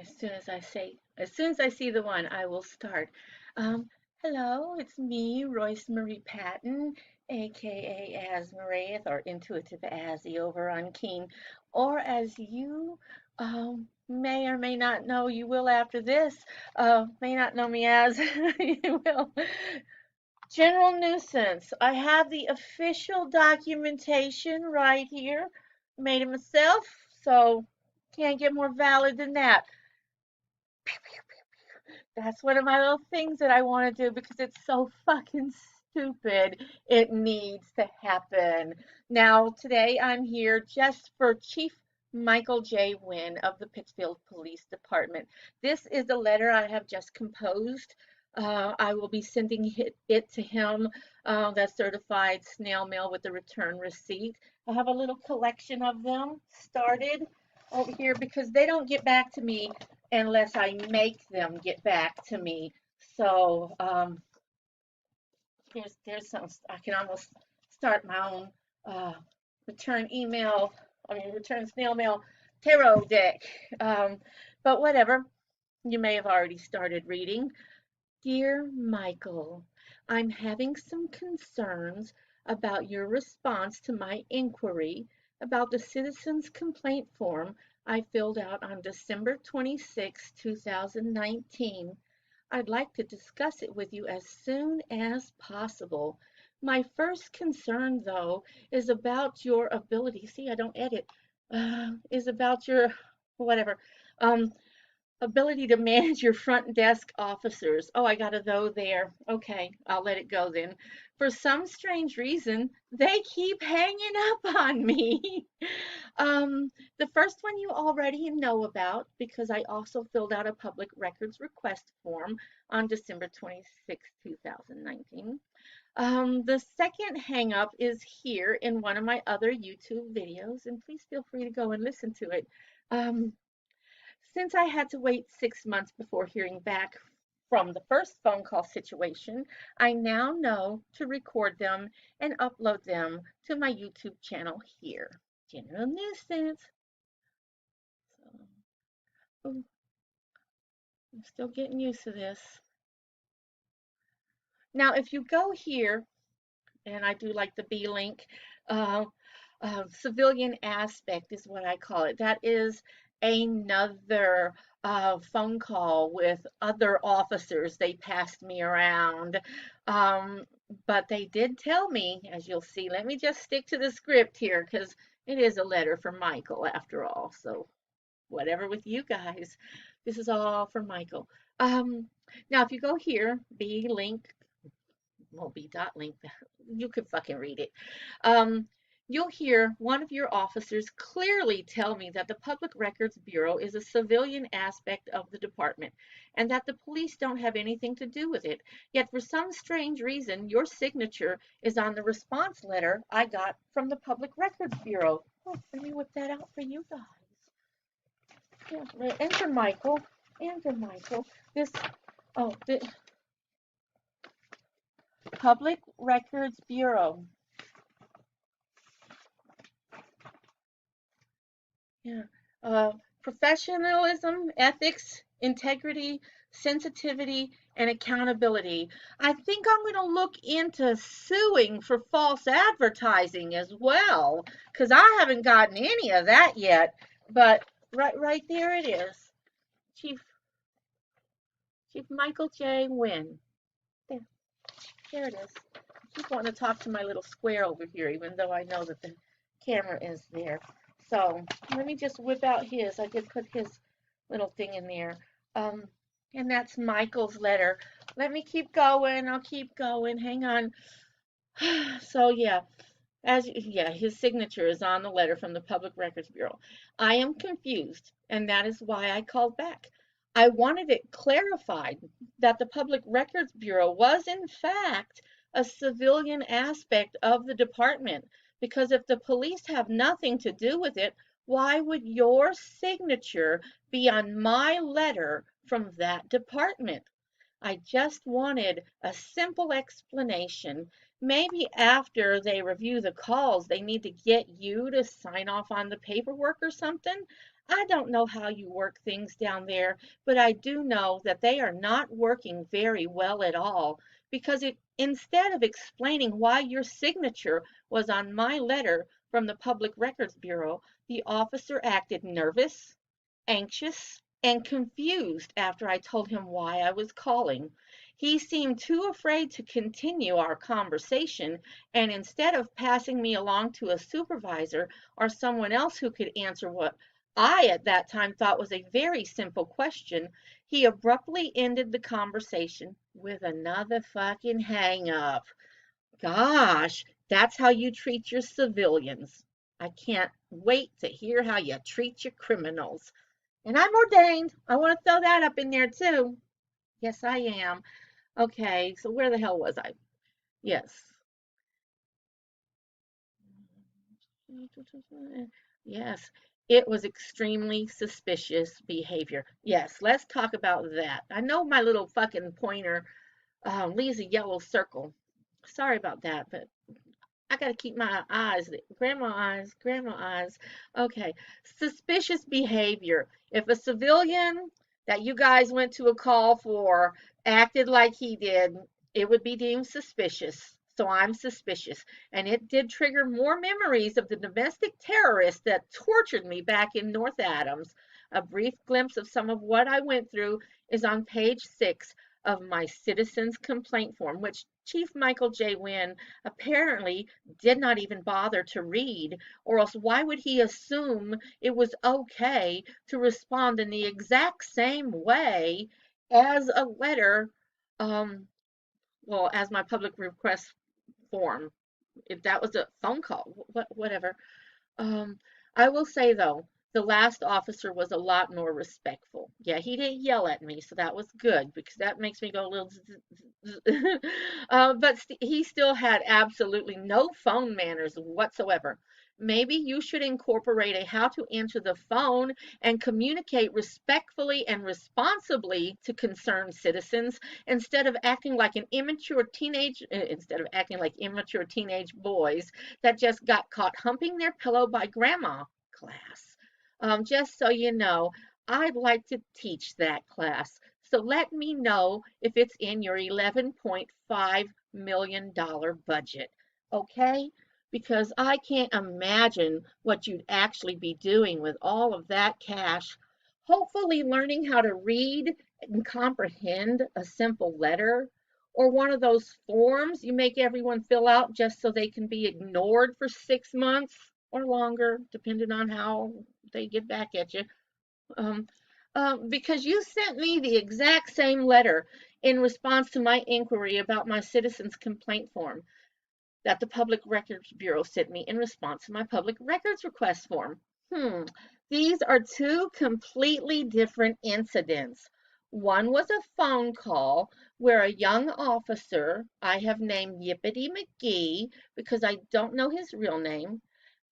As soon as I see the one, I will start. Um, Hello, it's me, Royce Marie Patton, aka Asmaraith, or Intuitive Azzy over on Keen, or as you may or may not know, you will after this, may not know me as, you will. General nuisance. I have the official documentation right here. Made it myself, so can't get more valid than that. That's one of my little things that I want to do because it's so fucking stupid. It needs to happen. Now, today I'm here just for Chief Michael J. Wynn of the Pittsfield Police Department. This is the letter I have just composed. I will be sending it to him, that certified snail mail with the return receipt. I have a little collection of them started over here because they don't get back to me unless I make them get back to me. So there's some, I can almost start my own uh, return email, return snail mail tarot deck. Um, but whatever, you may have already started reading. Dear Michael, I'm having some concerns about your response to my inquiry about the citizen's complaint form I filled out on December 26, 2019. I'd like to discuss it with you as soon as possible. My first concern, though, is about your ability. See, I don't edit. Is about your whatever. Um, Ability to manage your front desk officers. Oh, I got a though there. Okay, I'll let it go then. For some strange reason, they keep hanging up on me. The first one you already know about because I also filled out a public records request form on December 26, 2019. The second hang up is here in one of my other YouTube videos, and please feel free to go and listen to it. Um, since I had to wait 6 months before hearing back from the first phone call situation, I now know to record them and upload them to my YouTube channel here. General nuisance. So, I'm still getting used to this. Now, if you go here, and I do like the b.link, uh, civilian aspect is what I call it. That is another phone call with other officers. They passed me around. Um, but they did tell me, as you'll see, let me just stick to the script here because it is a letter from Michael after all. So whatever with you guys, this is all for Michael. Um, Now, if you go here, b.link, well, b.link, you could fucking read it. Um, you'll hear one of your officers clearly tell me that the Public Records Bureau is a civilian aspect of the department and that the police don't have anything to do with it. Yet, for some strange reason, your signature is on the response letter I got from the Public Records Bureau. Oh, let me whip that out for you guys. Yeah, enter Michael. Enter Michael. This, oh, the Public Records Bureau. Yeah. Uh, Professionalism, ethics, integrity, sensitivity, and accountability. I think I'm going to look into suing for false advertising as well, because I haven't gotten any of that yet. But right there it is. Chief Chief Michael J. Wynn. There, there it is. I keep wanting to talk to my little square over here, even though I know that the camera is there. So let me just whip out his. I did put his little thing in there. Um, and that's Michael's letter. Let me keep going. I'll keep going. Hang on. So yeah, his signature is on the letter from the Public Records Bureau. I am confused, and that is why I called back. I wanted it clarified that the Public Records Bureau was, in fact, a civilian aspect of the department, because if the police have nothing to do with it, why would your signature be on my letter from that department? I just wanted a simple explanation. Maybe after they review the calls, they need to get you to sign off on the paperwork or something. I don't know how you work things down there, but I do know that they are not working very well at all because instead of explaining why your signature was on my letter from the Public Records Bureau, the officer acted nervous, anxious, and confused after I told him why I was calling. He seemed too afraid to continue our conversation, and instead of passing me along to a supervisor or someone else who could answer what I at that time thought was a very simple question, he abruptly ended the conversation with another fucking hang up. Gosh, that's how you treat your civilians. I can't wait to hear how you treat your criminals. And I'm ordained. I want to throw that up in there too. Yes, I am. Okay, so where the hell was I? Yes. Yes, it was extremely suspicious behavior. Yes, let's talk about that. I know my little fucking pointer leaves a yellow circle. Sorry about that, but I got to keep my eyes, grandma eyes. Okay, suspicious behavior. If a civilian that you guys went to a call for acted like he did, it would be deemed suspicious. So I'm suspicious. And it did trigger more memories of the domestic terrorist that tortured me back in North Adams. A brief glimpse of some of what I went through is on page 6 of my citizen's complaint form, which Chief Michael J. Wynn apparently did not even bother to read, or else why would he assume it was okay to respond in the exact same way as a letter, um, well, as my public request form? If that was a phone call, whatever. Um, I will say though, the last officer was a lot more respectful. Yeah, he didn't yell at me, so that was good because that makes me go a little. But he still had absolutely no phone manners whatsoever. Maybe you should incorporate a how to answer the phone and communicate respectfully and responsibly to concerned citizens instead of acting like immature teenage boys that just got caught humping their pillow by grandma class. Just so you know, I'd like to teach that class. So let me know if it's in your $11.5 million budget. Okay? Because I can't imagine what you'd actually be doing with all of that cash. Hopefully, learning how to read and comprehend a simple letter or one of those forms you make everyone fill out just so they can be ignored for 6 months or longer, depending on how they get back at you. Um, because you sent me the exact same letter in response to my inquiry about my citizen's complaint form that the Public Records Bureau sent me in response to my public records request form. Hmm, these are two completely different incidents. One was a phone call where a young officer, I have named Yippity McGee because I don't know his real name,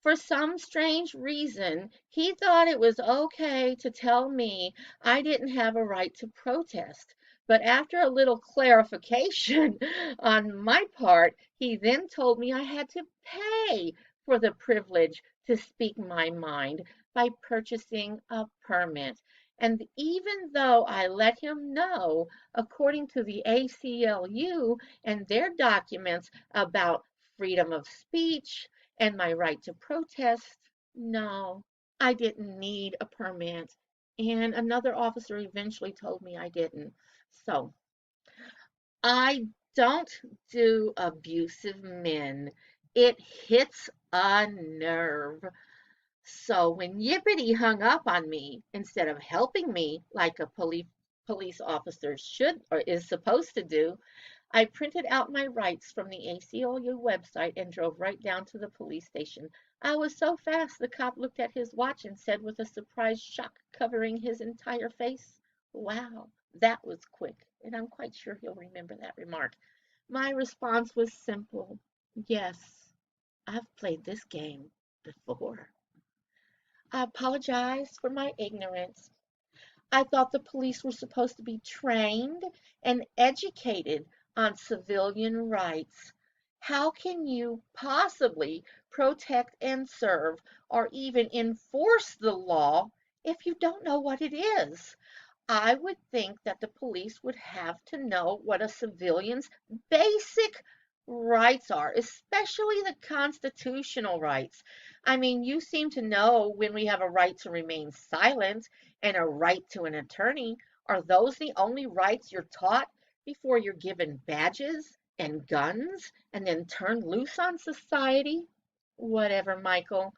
for some strange reason, he thought it was okay to tell me I didn't have a right to protest. But after a little clarification on my part, he then told me I had to pay for the privilege to speak my mind by purchasing a permit. And even though I let him know, according to the ACLU and their documents about freedom of speech, and my right to protest, no, I didn't need a permit. And another officer eventually told me I didn't. So I don't do abusive men. It hits a nerve. So when Yippity hung up on me, instead of helping me like a police officer should or is supposed to do, I printed out my rights from the ACLU website and drove right down to the police station. I was so fast the cop looked at his watch and said with a surprised shock covering his entire face, "Wow, that was quick." And I'm quite sure he'll remember that remark. My response was simple. Yes, I've played this game before. I apologize for my ignorance. I thought the police were supposed to be trained and educated on civilian rights. How can you possibly protect and serve or even enforce the law if you don't know what it is? I would think that the police would have to know what a civilian's basic rights are, especially the constitutional rights. I mean, you seem to know when we have a right to remain silent and a right to an attorney. Are those the only rights you're taught before you're given badges and guns and then turned loose on society? Whatever, Michael.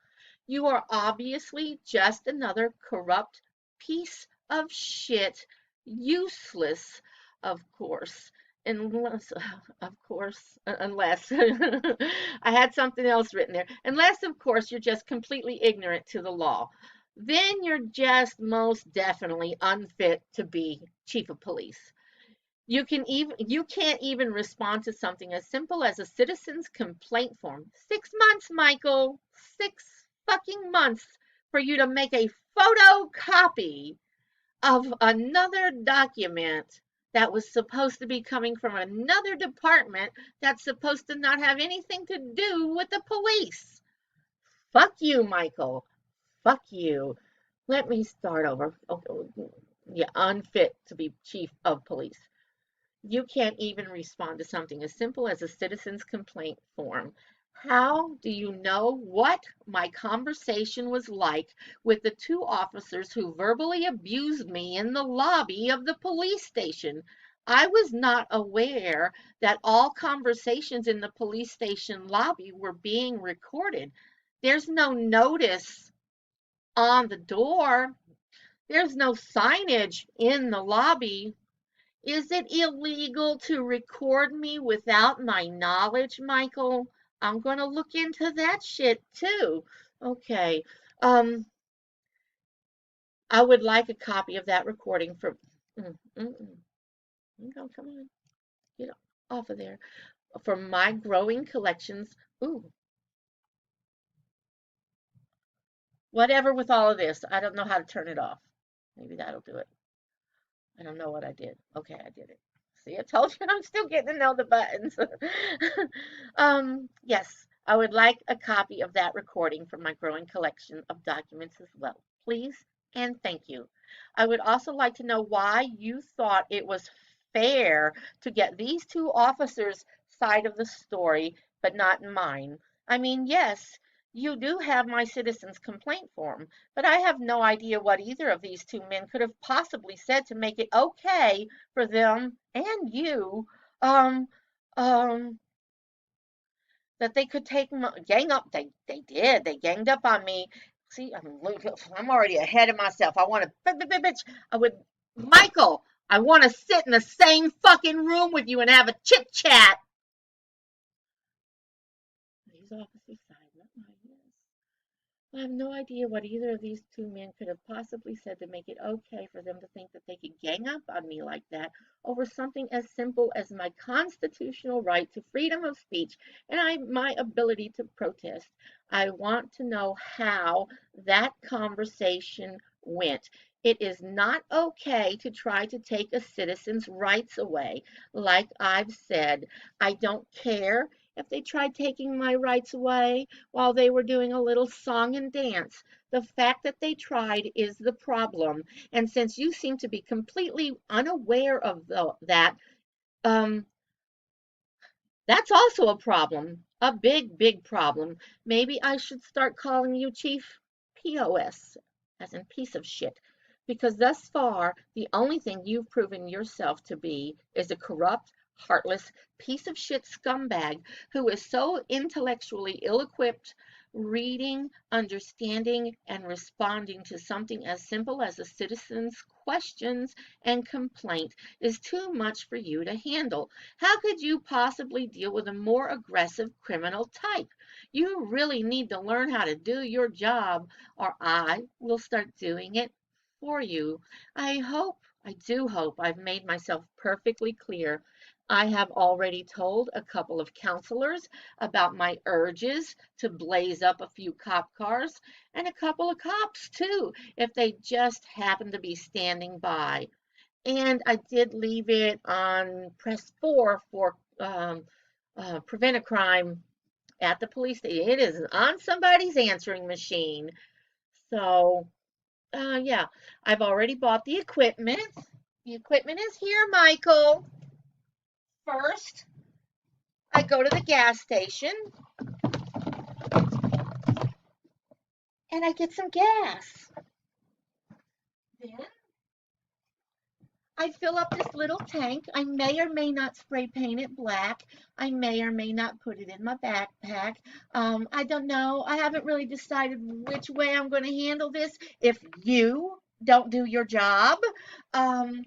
You are obviously just another corrupt piece of shit, useless, of course, unless, of course, unless I had something else written there, unless, of course, you're just completely ignorant to the law. Then you're just most definitely unfit to be chief of police. You can't even respond to something as simple as a citizen's complaint form. 6 months, Michael. 6 fucking months for you to make a photocopy of another document that was supposed to be coming from another department that's supposed to not have anything to do with the police. Fuck you, Michael. Fuck you. Let me start over. Oh, yeah, unfit to be chief of police. You can't even respond to something as simple as a citizen's complaint form. How do you know what my conversation was like with the two officers who verbally abused me in the lobby of the police station? I was not aware that all conversations in the police station lobby were being recorded. There's no notice on the door. There's no signage in the lobby. Is it illegal to record me without my knowledge, Michael? I'm going to look into that shit too. Okay. I would like a copy of that recording for. Mm, mm, mm. Come on. Get off of there. For my growing collections. Ooh, whatever with all of this. I don't know how to turn it off. Maybe that'll do it. I don't know what I did. Okay, I did it. See, I told you I'm still getting to know the buttons. Yes, I would like a copy of that recording from my growing collection of documents as well. Please and thank you. I would also like to know why you thought it was fair to get these two officers' side of the story, but not mine. I mean, yes, you do have my citizen's complaint form, but I have no idea what either of these two men could have possibly said to make it okay for them and you, um, um, that they could gang up. They did. They ganged up on me. See, I'm already ahead of myself. I want to, bitch. I would, Michael. I want to sit in the same fucking room with you and have a chit chat. These officers side, not mine. Yes. I have no idea what either of these two men could have possibly said to make it okay for them to think that they could gang up on me like that over something as simple as my constitutional right to freedom of speech and my ability to protest. I want to know how that conversation went. It is not okay to try to take a citizen's rights away. Like I've said, I don't care if they tried taking my rights away while they were doing a little song and dance. The fact that they tried is the problem. And since you seem to be completely unaware of that, um, that's also a problem, a big, big problem. Maybe I should start calling you Chief POS, as in piece of shit. Because thus far, the only thing you've proven yourself to be is a corrupt, heartless piece of shit scumbag who is so intellectually ill-equipped reading, understanding, and responding to something as simple as a citizen's questions and complaint is too much for you to handle. How could you possibly deal with a more aggressive criminal type? You really need to learn how to do your job, or I will start doing it for you. I do hope I've made myself perfectly clear. I have already told a couple of counselors about my urges to blaze up a few cop cars and a couple of cops too, if they just happen to be standing by. And I did leave it on press 4 for prevent a crime at the police station. It is on somebody's answering machine. So Yeah, I've already bought the equipment. The equipment is here, Michael. First, I go to the gas station and I get some gas. Then I fill up this little tank. I may or may not spray paint it black. I may or may not put it in my backpack. I don't know. I haven't really decided which way I'm going to handle this if you don't do your job. Um,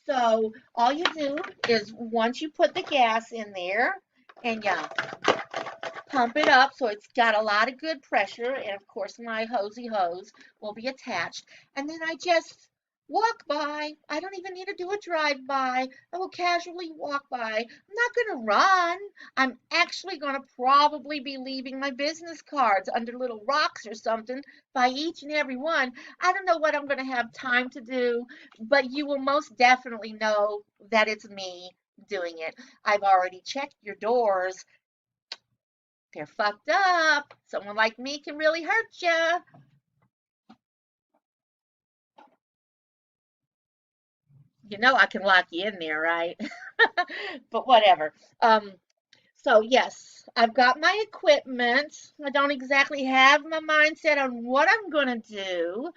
so all you do is once you put the gas in there and you pump it up so it's got a lot of good pressure, and of course my hosey hose will be attached, and then I just walk by. I don't even need to do a drive by. I will casually walk by. I'm not going to run. I'm actually going to probably be leaving my business cards under little rocks or something by each and every one. I don't know what I'm going to have time to do, but you will most definitely know that it's me doing it. I've already checked your doors. They're fucked up. Someone like me can really hurt you. You know I can lock you in there, right? But whatever. Um, so yes, I've got my equipment. I don't exactly have my mindset on what I'm gonna do,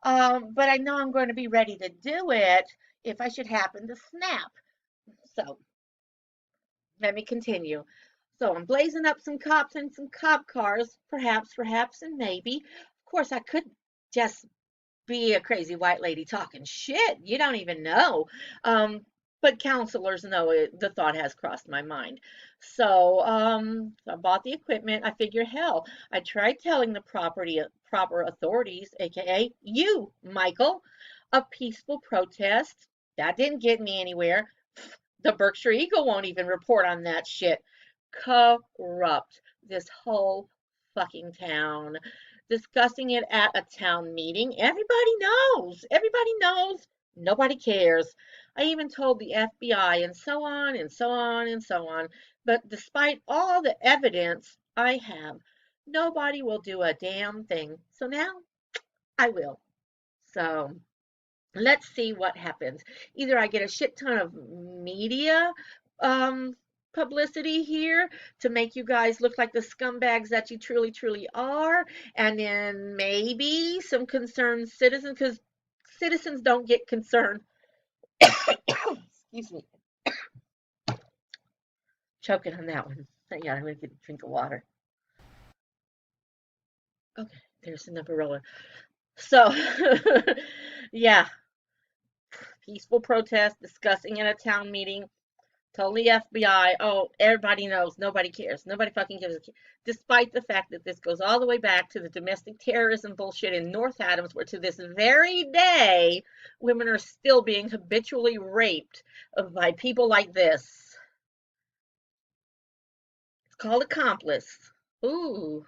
but I know I'm going to be ready to do it if I should happen to snap. So let me continue. So I'm blazing up some cops and some cop cars, perhaps, and maybe. Of course, I could just be a crazy white lady talking shit. You don't even know. Um, but counselors know it, the thought has crossed my mind. So I bought the equipment. I figure, hell, I tried telling the proper authorities, aka you, Michael, a peaceful protest. That didn't get me anywhere. The Berkshire Eagle won't even report on that shit. Corrupt. This whole fucking town. Discussing it at a town meeting. Everybody knows. Everybody knows. Nobody cares. I even told the FBI and so on and so on and so on. But despite all the evidence I have, nobody will do a damn thing. So now I will. So let's see what happens. Either I get a shit ton of media um, publicity here to make you guys look like the scumbags that you truly are, and then maybe some concerned citizens, because citizens don't get concerned. Excuse me, choking on that one. Yeah, I'm gonna get a drink of water. Okay, there's the number roller. So, yeah, peaceful protest discussing in a town meeting. Told the FBI, oh, everybody knows, nobody cares, nobody fucking gives a shit. Despite the fact that this goes all the way back to the domestic terrorism bullshit in North Adams, where to this very day, women are still being habitually raped by people like this. It's called accomplice. Ooh,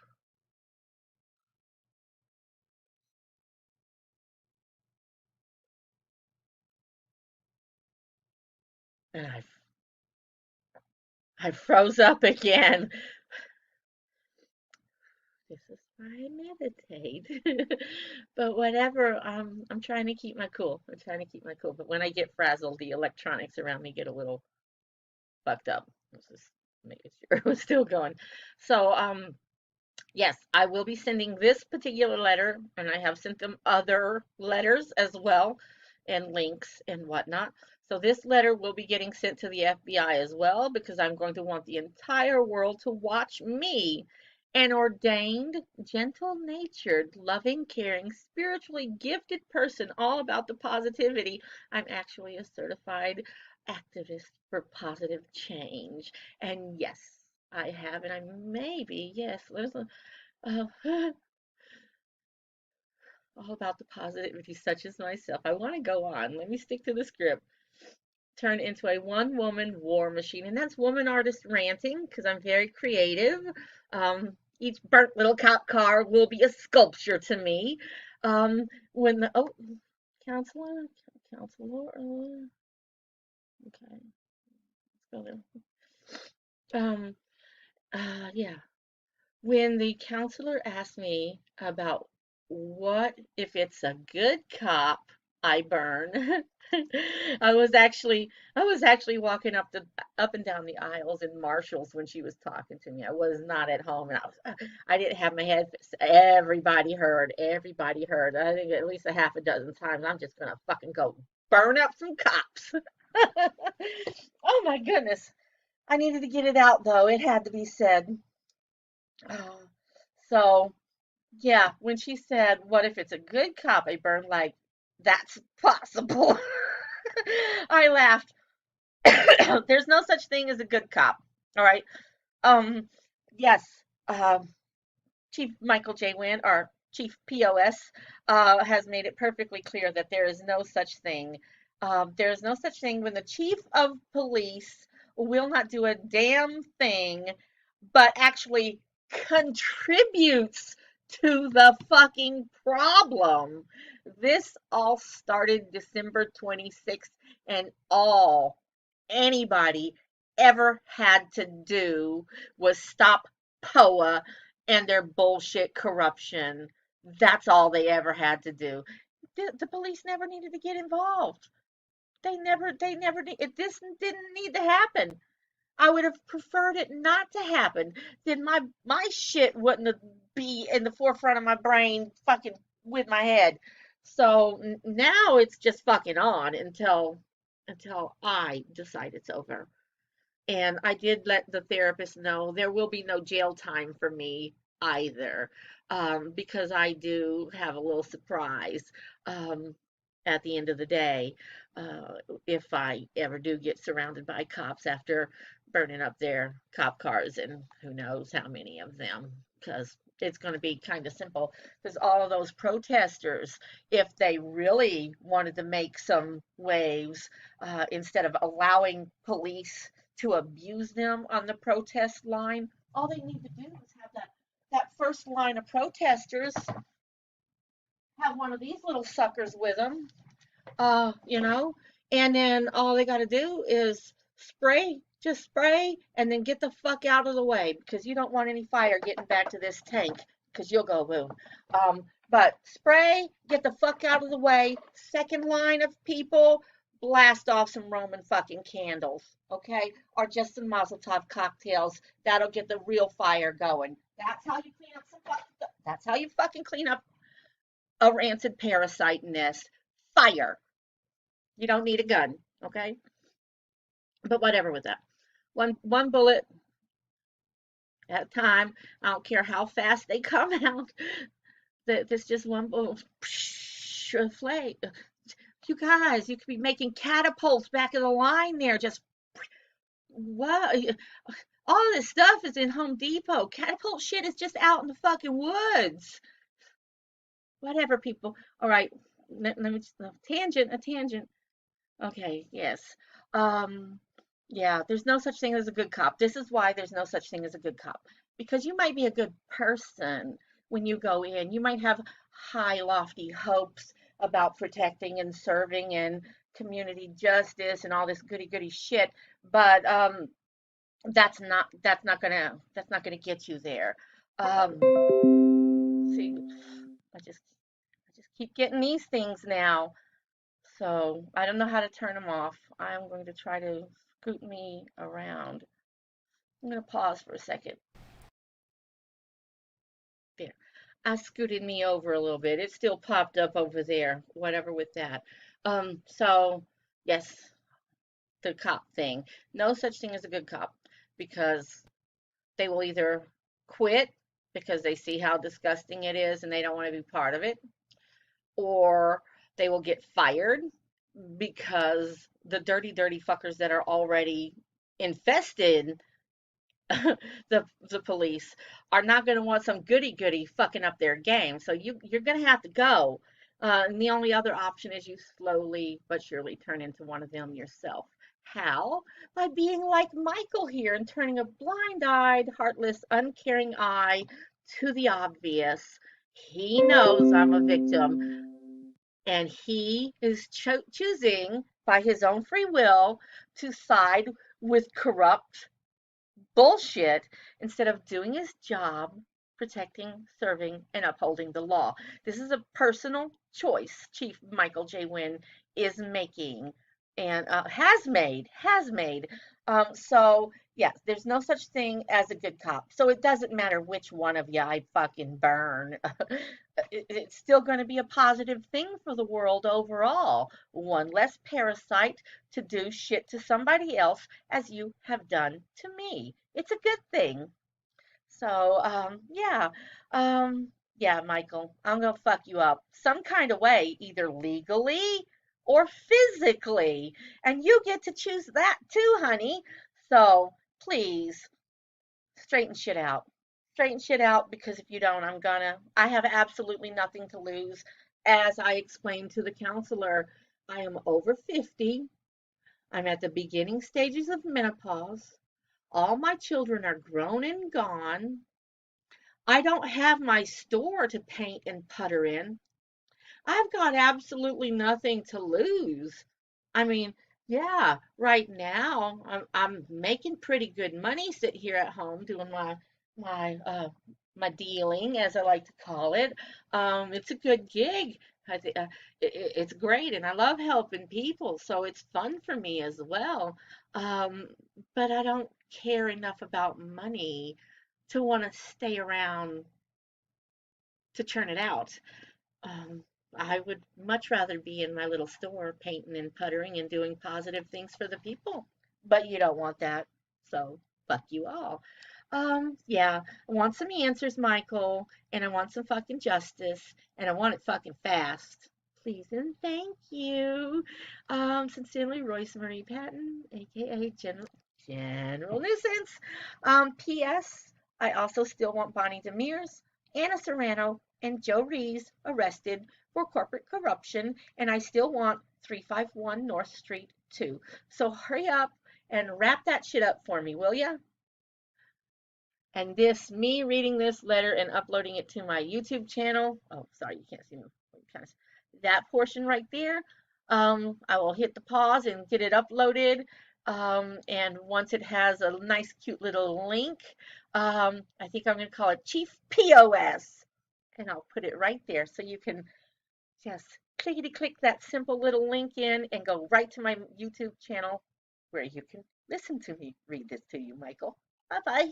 and I froze up again. This is why I meditate. But whatever, I'm trying to keep my cool. I'm trying to keep my cool. But when I get frazzled, the electronics around me get a little fucked up. This is making sure it was still going. So, yes, I will be sending this particular letter, and I have sent them other letters as well, and links and whatnot. So this letter will be getting sent to the FBI as well because I'm going to want the entire world to watch me, an ordained, gentle-natured, loving, caring, spiritually gifted person all about the positivity. I'm actually a certified activist for positive change. And yes, I have, and I maybe, yes, there's a, uh, all about the positivity, such as myself. I want to go on. Let me stick to the script. Turn into a one woman war machine. And that's woman artist ranting because I'm very creative. Each burnt little cop car will be a sculpture to me. When the, oh, counselor, counselor, okay, let's go there. Yeah. When the counselor asked me about what if it's a good cop I burn? I was actually walking up and down the aisles in Marshalls when she was talking to me. I was not at home, and I didn't have my head. Everybody heard. Everybody heard. I think at least a half a dozen times. I'm just gonna fucking go burn up some cops. Oh my goodness. I needed to get it out though. It had to be said. Oh, so yeah, when she said, "What if it's a good cop?" I burned like, "That's possible." I laughed. There's no such thing as a good cop. All right. Um, yes. Chief Michael J. Wynn, or Chief POS, has made it perfectly clear that there is no such thing. There is no such thing when the chief of police will not do a damn thing, but actually contributes to the fucking problem. This all started December 26th, and all anybody ever had to do was stop POA and their bullshit corruption. That's all they ever had to do. The police never needed to get involved. This didn't need to happen. I would have preferred it not to happen. Then my shit wouldn't be in the forefront of my brain, fucking with my head. So now it's just fucking on until I decide it's over. And I did let the therapist know there will be no jail time for me either, because I do have a little surprise um, at the end of the day, uh, if I ever do get surrounded by cops after burning up their cop cars, and who knows how many of them, because it's going to be kind of simple. Because all of those protesters, if they really wanted to make some waves, instead of allowing police to abuse them on the protest line, all they need to do is have that first line of protesters have one of these little suckers with them, you know, and then all they got to do is just spray, and then get the fuck out of the way, because you don't want any fire getting back to this tank, because you'll go boom. But spray, get the fuck out of the way. Second line of people, blast off some Roman fucking candles, okay? Or just some Mazel Tov cocktails. That'll get the real fire going. That's how you clean up that's how you fucking clean up a rancid parasite nest. Fire. You don't need a gun, okay? But whatever with that. One bullet at a time. I don't care how fast they come out. This just one bullet. Flame. You guys, you could be making catapults back of the line there. Just what? All this stuff is in Home Depot. Catapult shit is just out in the fucking woods. Whatever, people. All right. Let me just, a tangent. Okay, yes. Um, yeah, there's no such thing as a good cop. This is why there's no such thing as a good cop. Because you might be a good person when you go in. You might have high, lofty hopes about protecting and serving and community justice and all this goody goody shit, but that's not gonna get you there. See, I just keep getting these things now. So I don't know how to turn them off. I'm going to try to scoot me around. I'm going to pause for a second. There. I scooted me over a little bit. It still popped up over there. Whatever with that. So yes, the cop thing. No such thing as a good cop, because they will either quit because they see how disgusting it is and they don't want to be part of it, or they will get fired because the dirty, dirty fuckers that are already infested the police are not going to want some goody goody fucking up their game. So you're going to have to go. And the only other option is you slowly but surely turn into one of them yourself. How? By being like Michael here and turning a blind-eyed, heartless, uncaring eye to the obvious. He knows I'm a victim, and he is choosing by his own free will to side with corrupt bullshit instead of doing his job protecting, serving, and upholding the law. This is a personal choice Chief Michael J. Wynn is making and has made. So yes, there's no such thing as a good cop. So it doesn't matter which one of you I fucking burn. It's still going to be a positive thing for the world overall. One less parasite to do shit to somebody else as you have done to me. It's a good thing. So, um, yeah, Michael, I'm gonna fuck you up some kind of way, either legally or physically, and you get to choose that too, honey. So please straighten shit out. Straighten shit out because if you don't, I have absolutely nothing to lose. As I explained to the counselor, I am over 50. I'm at the beginning stages of menopause. All my children are grown and gone. I don't have my store to paint and putter in. I've got absolutely nothing to lose. I mean, yeah, right now I'm making pretty good money sit here at home doing my dealing, as I like to call it. It's a good gig. It's great, and I love helping people, so it's fun for me as well. Um, but I don't care enough about money to want to stay around to churn it out. Um, I would much rather be in my little store painting and puttering and doing positive things for the people. But you don't want that, so fuck you all. Yeah, I want some answers, Michael, and I want some fucking justice, and I want it fucking fast. Please and thank you. Sincerely, Royce Marie Patton, aka General Nuisance. P.S. I also still want Bonnie Demers, Anna Serrano, and Joe Reeves arrested for corporate corruption, and I still want 351 North Street too. So hurry up and wrap that shit up for me, will ya? And this, me reading this letter and uploading it to my YouTube channel. Oh, sorry, you can't see me. That portion right there. I will hit the pause and get it uploaded. And once it has a nice, cute little link, I think I'm going to call it ChiefPOS. And I'll put it right there so you can just clickety click that simple little link in and go right to my YouTube channel where you can listen to me read this to you, Michael. Bye bye.